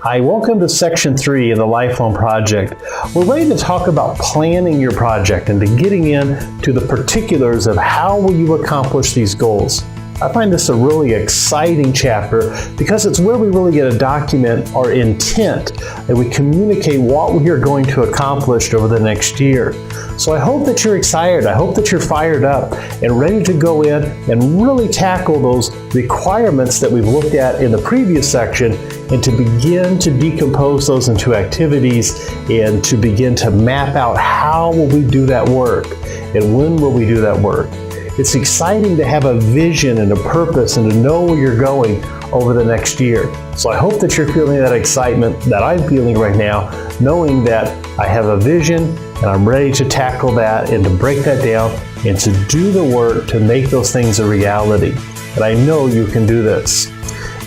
Hi, welcome to Section 3 of the Lifelong Project. We're ready to talk about planning your project and to getting into the particulars of how will you accomplish these goals. I find this a really exciting chapter because it's where we really get to document our intent and we communicate what we are going to accomplish over the next year. So I hope that you're excited. I hope that you're fired up and ready to go in and really tackle those requirements that we've looked at in the previous section and to begin to decompose those into activities and to begin to map out how will we do that work and when will we do that work. It's exciting to have a vision and a purpose and to know where you're going over the next year. So I hope that you're feeling that excitement that I'm feeling right now, knowing that I have a vision and I'm ready to tackle that and to break that down and to do the work to make those things a reality. And I know you can do this.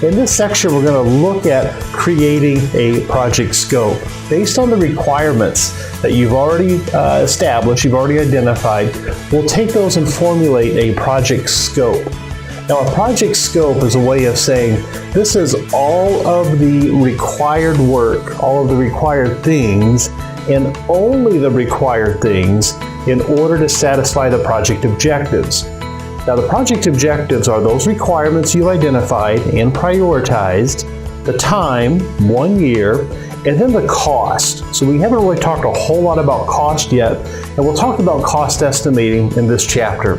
In this section, we're going to look at creating a project scope. Based on the requirements that you've already established, you've already identified, we'll take those and formulate a project scope. Now, a project scope is a way of saying this is all of the required work, all of the required things, and only the required things in order to satisfy the project objectives. Now, the project objectives are those requirements you identified and prioritized, the time, 1 year, and then the cost. So we haven't really talked a whole lot about cost yet, and we'll talk about cost estimating in this chapter.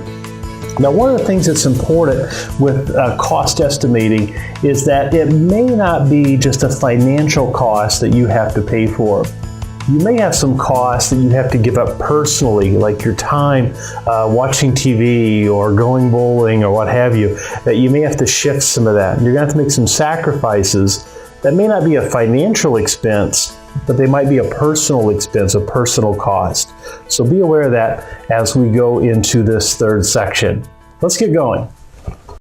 Now, one of the things that's important with cost estimating is that it may not be just a financial cost that you have to pay for. You may have some costs that you have to give up personally, like your time watching TV or going bowling or what have you, that you may have to shift some of that. You're going to have to make some sacrifices that may not be a financial expense, but they might be a personal expense, a personal cost. So be aware of that as we go into this third section. Let's get going.